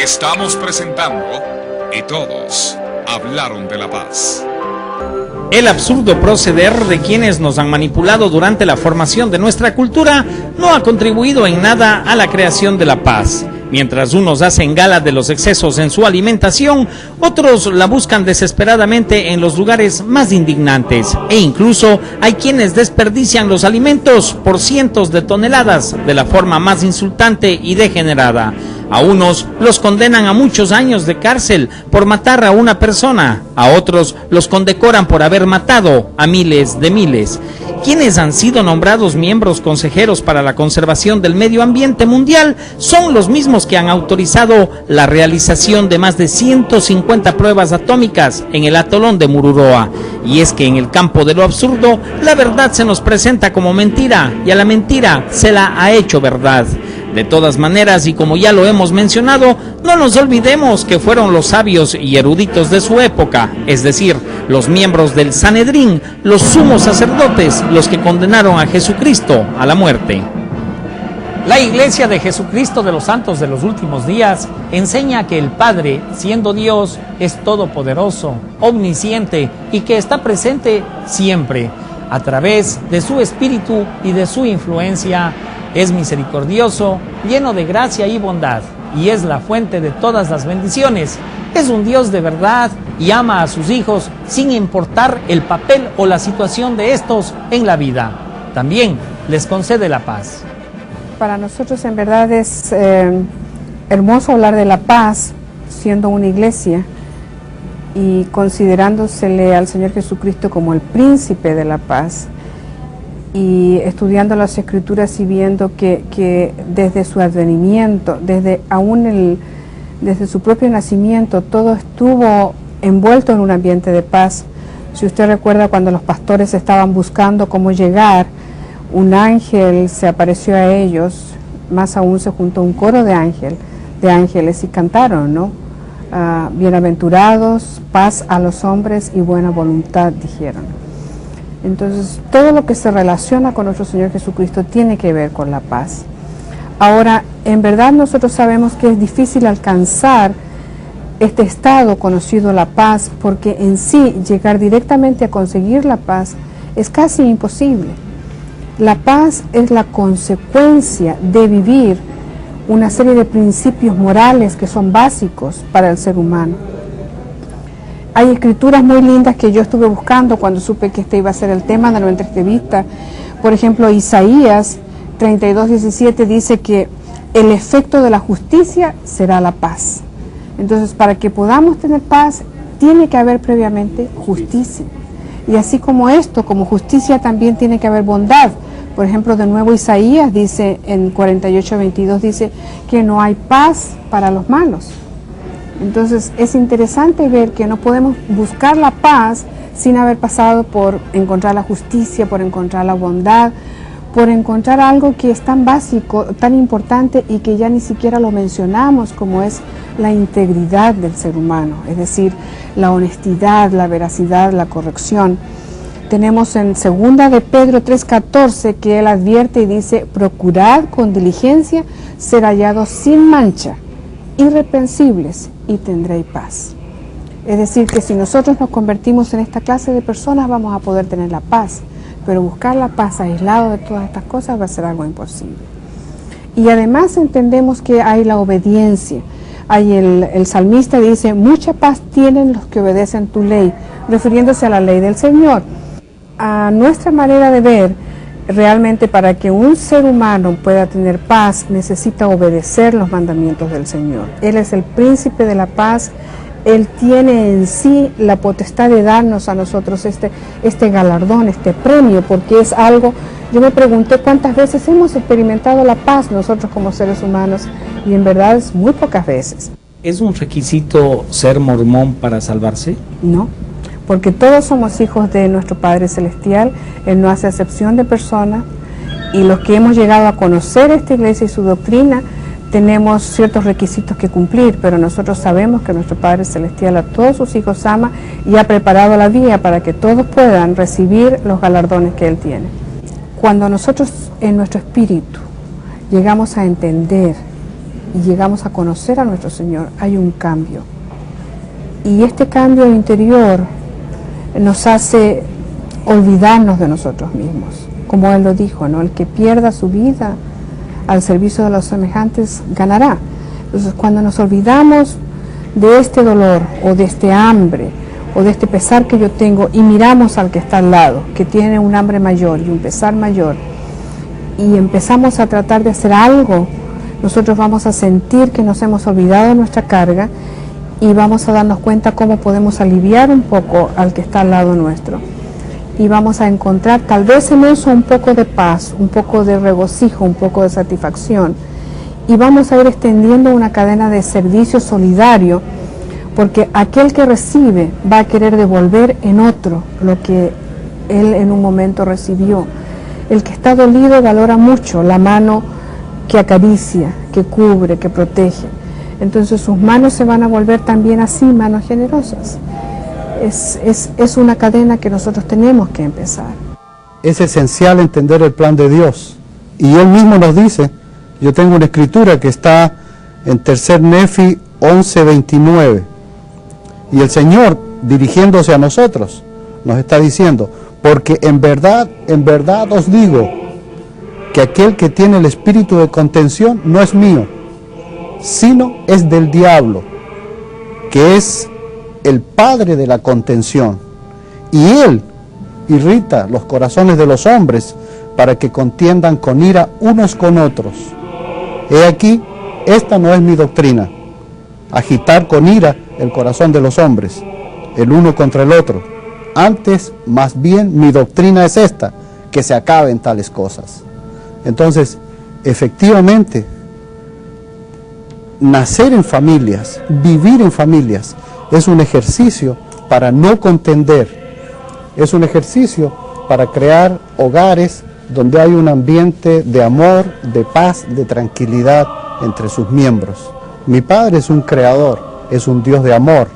Estamos presentando Y Todos Hablaron de la Paz. El absurdo proceder de quienes nos han manipulado durante la formación de nuestra cultura no ha contribuido en nada a la creación de la paz. Mientras unos hacen gala de los excesos en su alimentación, otros la buscan desesperadamente en los lugares más indignantes. E incluso hay quienes desperdician los alimentos por cientos de toneladas de la forma más insultante y degenerada. A unos los condenan a muchos años de cárcel por matar a una persona, a otros los condecoran por haber matado a miles de miles. Quienes han sido nombrados miembros consejeros para la conservación del medio ambiente mundial son los mismos que han autorizado la realización de más de 150 pruebas atómicas en el atolón de Mururoa. Y es que en el campo de lo absurdo, la verdad se nos presenta como mentira y a la mentira se la ha hecho verdad. De todas maneras, y como ya lo hemos mencionado, no nos olvidemos que fueron los sabios y eruditos de su época, es decir, los miembros del Sanedrín, los sumos sacerdotes, los que condenaron a Jesucristo a la muerte. La Iglesia de Jesucristo de los Santos de los Últimos Días enseña que el Padre, siendo Dios, es todopoderoso, omnisciente y que está presente siempre. A través de su Espíritu y de su influencia, es misericordioso, lleno de gracia y bondad, y es la fuente de todas las bendiciones. Es un Dios de verdad y ama a sus hijos sin importar el papel o la situación de estos en la vida. También les concede la paz. Para nosotros en verdad es hermoso hablar de la paz, siendo una iglesia y considerándosele al Señor Jesucristo como el príncipe de la paz. Y estudiando las Escrituras y viendo que desde su advenimiento, desde su propio nacimiento, todo estuvo envuelto en un ambiente de paz. Si usted recuerda cuando los pastores estaban buscando cómo llegar, un ángel se apareció a ellos, más aún se juntó un coro de ángeles y cantaron, ¿no? Bienaventurados, paz a los hombres y buena voluntad, dijeron. Entonces, todo lo que se relaciona con nuestro Señor Jesucristo tiene que ver con la paz. Ahora, en verdad nosotros sabemos que es difícil alcanzar este estado conocido, la paz, porque en sí llegar directamente a conseguir la paz es casi imposible. La paz es la consecuencia de vivir una serie de principios morales que son básicos para el ser humano. Hay escrituras muy lindas que yo estuve buscando cuando supe que este iba a ser el tema de nuestra entrevista. Por ejemplo, Isaías 32:17 dice que el efecto de la justicia será la paz. Entonces, para que podamos tener paz, tiene que haber previamente justicia. Y así como esto, como justicia, también tiene que haber bondad. Por ejemplo, de nuevo Isaías dice en 48:22, dice que no hay paz para los malos. Entonces es interesante ver que no podemos buscar la paz sin haber pasado por encontrar la justicia, por encontrar la bondad, por encontrar algo que es tan básico, tan importante y que ya ni siquiera lo mencionamos, como es la integridad del ser humano, es decir, la honestidad, la veracidad, la corrección. Tenemos en 2 de Pedro 3:14 que él advierte y dice: procurad con diligencia ser hallados sin mancha, irreprensibles, y tendréis paz. Es decir, que si nosotros nos convertimos en esta clase de personas vamos a poder tener la paz, pero buscar la paz aislado de todas estas cosas va a ser algo imposible. Y además entendemos que hay la obediencia. Hay el salmista dice: mucha paz tienen los que obedecen tu ley, refiriéndose a la ley del Señor. A nuestra manera de ver, realmente para que un ser humano pueda tener paz, necesita obedecer los mandamientos del Señor. Él es el príncipe de la paz. Él tiene en sí la potestad de darnos a nosotros este galardón, este premio, porque es algo. Yo me pregunté cuántas veces hemos experimentado la paz nosotros como seres humanos, y en verdad es muy pocas veces. ¿Es un requisito ser mormón para salvarse? No, porque todos somos hijos de nuestro Padre Celestial. Él no hace acepción de personas, y los que hemos llegado a conocer esta iglesia y su doctrina tenemos ciertos requisitos que cumplir, pero nosotros sabemos que nuestro Padre Celestial a todos sus hijos ama y ha preparado la vía para que todos puedan recibir los galardones que Él tiene. Cuando nosotros en nuestro espíritu llegamos a entender y llegamos a conocer a nuestro Señor, hay un cambio. Y este cambio interior nos hace olvidarnos de nosotros mismos. Como Él lo dijo, ¿no? El que pierda su vida al servicio de los semejantes ganará. Entonces, cuando nos olvidamos de este dolor o de este hambre o de este pesar que yo tengo y miramos al que está al lado, que tiene un hambre mayor y un pesar mayor, y empezamos a tratar de hacer algo, nosotros vamos a sentir que nos hemos olvidado de nuestra carga y vamos a darnos cuenta cómo podemos aliviar un poco al que está al lado nuestro. Y vamos a encontrar tal vez en eso un poco de paz, un poco de regocijo, un poco de satisfacción. Y vamos a ir extendiendo una cadena de servicio solidario, porque aquel que recibe va a querer devolver en otro lo que él en un momento recibió. El que está dolido valora mucho la mano que acaricia, que cubre, que protege. Entonces sus manos se van a volver también así, manos generosas. Es una cadena que nosotros tenemos que empezar. Es esencial entender el plan de Dios. Y Él mismo nos dice, yo tengo una escritura que está en 3 Nefi 11:29. Y el Señor, dirigiéndose a nosotros, nos está diciendo, porque en verdad os digo, que aquel que tiene el espíritu de contención no es mío, sino es del diablo, que es el padre de la contención, y él irrita los corazones de los hombres para que contiendan con ira unos con otros. He aquí, esta no es mi doctrina, agitar con ira el corazón de los hombres, el uno contra el otro. Antes, más bien, mi doctrina es esta, que se acaben tales cosas. Entonces, efectivamente, nacer en familias, vivir en familias, es un ejercicio para no contender, es un ejercicio para crear hogares donde hay un ambiente de amor, de paz, de tranquilidad entre sus miembros. Mi Padre es un creador, es un Dios de amor,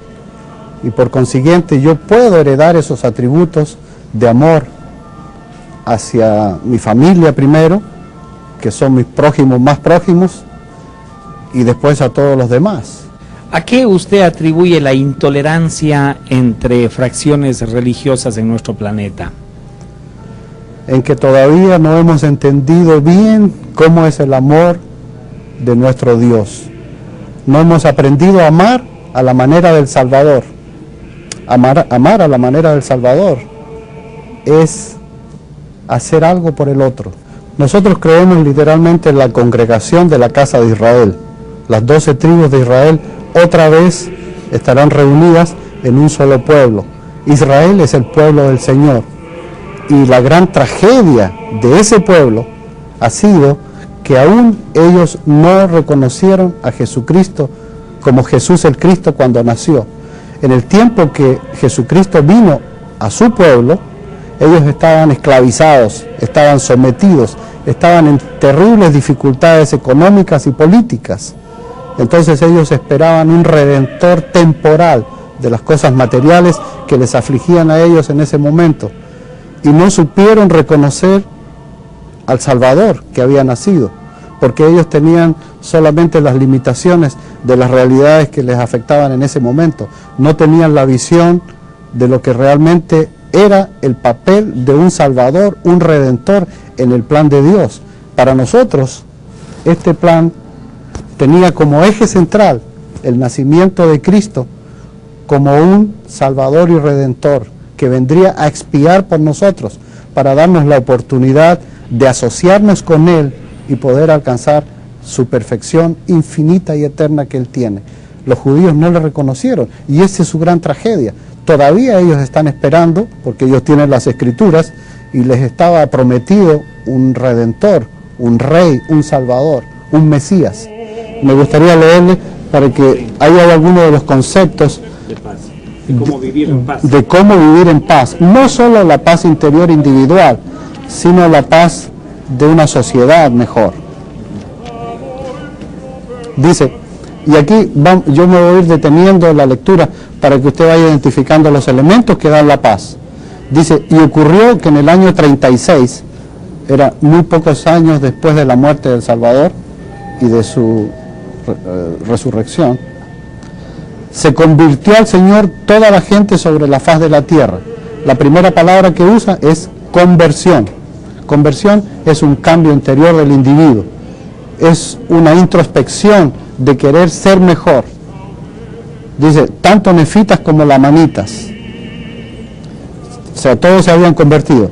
y por consiguiente yo puedo heredar esos atributos de amor hacia mi familia primero, que son mis prójimos más prójimos, y después a todos los demás. ¿A qué usted atribuye la intolerancia entre fracciones religiosas en nuestro planeta? En que todavía no hemos entendido bien cómo es el amor de nuestro Dios. No hemos aprendido a amar a la manera del Salvador. Amar a la manera del Salvador es hacer algo por el otro. Nosotros creemos literalmente en la congregación de la casa de Israel. Las 12 tribus de Israel otra vez estarán reunidas en un solo pueblo. Israel es el pueblo del Señor. Y la gran tragedia de ese pueblo ha sido que aún ellos no reconocieron a Jesucristo como Jesús el Cristo cuando nació. En el tiempo que Jesucristo vino a su pueblo, ellos estaban esclavizados, estaban sometidos, estaban en terribles dificultades económicas y políticas. Entonces ellos esperaban un redentor temporal de las cosas materiales que les afligían a ellos en ese momento. Y no supieron reconocer al Salvador que había nacido, porque ellos tenían solamente las limitaciones de las realidades que les afectaban en ese momento. No tenían la visión de lo que realmente era el papel de un Salvador, un Redentor en el plan de Dios. Para nosotros, este plan tenía como eje central el nacimiento de Cristo como un Salvador y Redentor que vendría a expiar por nosotros para darnos la oportunidad de asociarnos con Él y poder alcanzar su perfección infinita y eterna que Él tiene. Los judíos no le reconocieron y esa es su gran tragedia. Todavía ellos están esperando, porque ellos tienen las Escrituras, y les estaba prometido un Redentor, un Rey, un Salvador, un Mesías. Me gustaría leerle para que haya algunos de los conceptos De paz, de cómo vivir en paz. De cómo vivir en paz. No solo la paz interior individual, sino la paz de una sociedad mejor. Dice, y aquí yo me voy a ir deteniendo la lectura para que usted vaya identificando los elementos que dan la paz. Dice, y ocurrió que en el año 36, era muy pocos años después de la muerte del Salvador y de su resurrección, se convirtió al Señor toda la gente sobre la faz de la tierra. La primera palabra que usa es conversión. Conversión es un cambio interior del individuo, es una introspección de querer ser mejor. Dice, tanto nefitas como lamanitas, o sea, todos se habían convertido.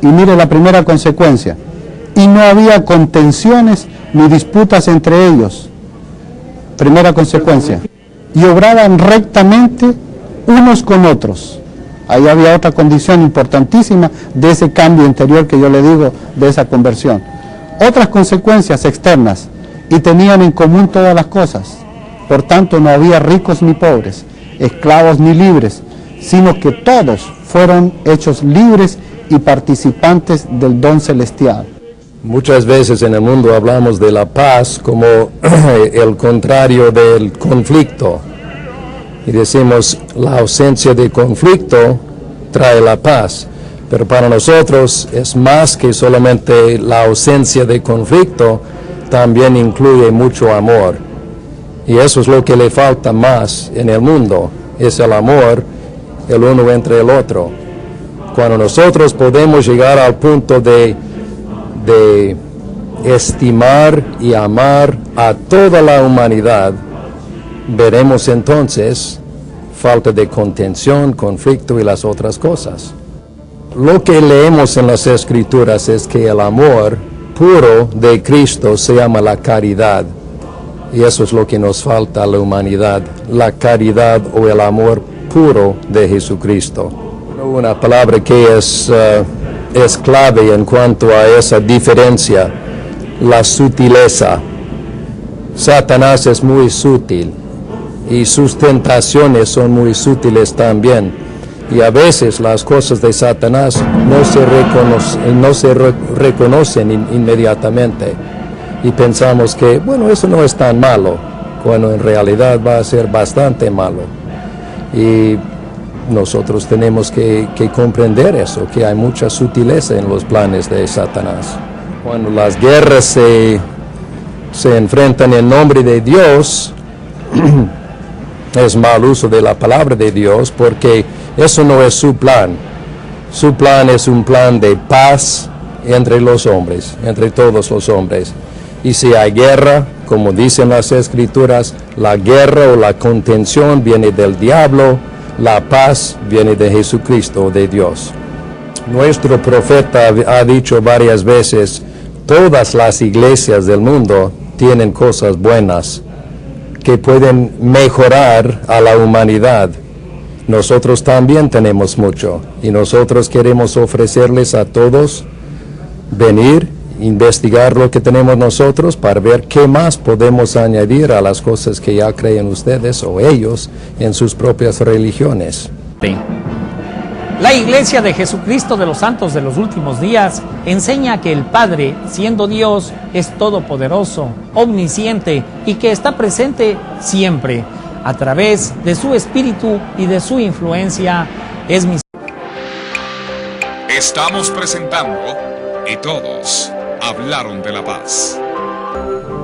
Y mire la primera consecuencia, y no había contenciones ni disputas entre ellos. Primera consecuencia, y obraban rectamente unos con otros. Ahí había otra condición importantísima de ese cambio interior que yo le digo, de esa conversión. Otras consecuencias externas, y tenían en común todas las cosas. Por tanto, no había ricos ni pobres, esclavos ni libres, sino que todos fueron hechos libres y participantes del don celestial. Muchas veces en el mundo hablamos de la paz como el contrario del conflicto. Y decimos, la ausencia de conflicto trae la paz. Pero para nosotros es más que solamente la ausencia de conflicto, también incluye mucho amor. Y eso es lo que le falta más en el mundo, es el amor, el uno entre el otro. Cuando nosotros podemos llegar al punto de estimar y amar a toda la humanidad, veremos entonces falta de contención, conflicto y las otras cosas. Lo que leemos en las Escrituras es que el amor puro de Cristo se llama la caridad. Y eso es lo que nos falta a la humanidad, la caridad o el amor puro de Jesucristo. Una palabra que es clave en cuanto a esa diferencia, la sutileza. Satanás es muy sutil y sus tentaciones son muy sutiles también. Y a veces las cosas de Satanás no se reconocen inmediatamente. Y pensamos que, bueno, eso no es tan malo, cuando en realidad va a ser bastante malo. Y nosotros tenemos que comprender eso, que hay mucha sutileza en los planes de Satanás. Cuando las guerras se enfrentan en nombre de Dios, es mal uso de la palabra de Dios, porque eso no es su plan. Su plan es un plan de paz entre los hombres, entre todos los hombres. Y si hay guerra, como dicen las Escrituras, la guerra o la contención viene del diablo, la paz viene de Jesucristo, de Dios. Nuestro profeta ha dicho varias veces, todas las iglesias del mundo tienen cosas buenas que pueden mejorar a la humanidad. Nosotros también tenemos mucho y nosotros queremos ofrecerles a todos venir, investigar lo que tenemos nosotros para ver qué más podemos añadir a las cosas que ya creen ustedes o ellos en sus propias religiones. La Iglesia de Jesucristo de los Santos de los Últimos Días enseña que el Padre, siendo Dios, es todopoderoso, omnisciente y que está presente siempre. A través de su Espíritu y de su influencia es mi... Estamos presentando Y Todos Hablaron de la Paz.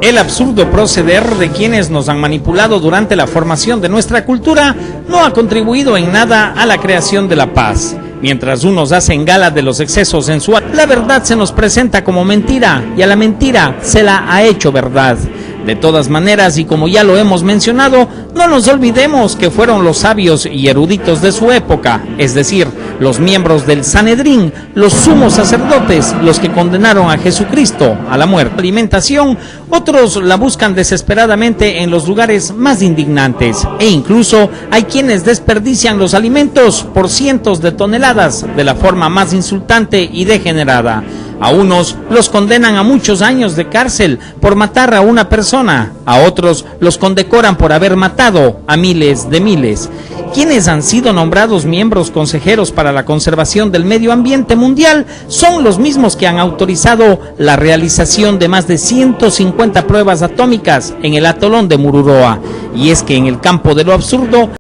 El absurdo proceder de quienes nos han manipulado durante la formación de nuestra cultura no ha contribuido en nada a la creación de la paz. Mientras unos hacen gala de los excesos sensuales, la verdad se nos presenta como mentira y a la mentira se la ha hecho verdad. De todas maneras, y como ya lo hemos mencionado, no nos olvidemos que fueron los sabios y eruditos de su época, es decir, los miembros del Sanedrín, los sumos sacerdotes, los que condenaron a Jesucristo a la muerte. Alimentación, otros la buscan desesperadamente en los lugares más indignantes, e incluso hay quienes desperdician los alimentos por cientos de toneladas de la forma más insultante y degenerada. A unos los condenan a muchos años de cárcel por matar a una persona, a otros los condecoran por haber matado a miles de miles. Quienes han sido nombrados miembros consejeros para la conservación del medio ambiente mundial son los mismos que han autorizado la realización de más de 150 pruebas atómicas en el atolón de Mururoa. Y es que en el campo de lo absurdo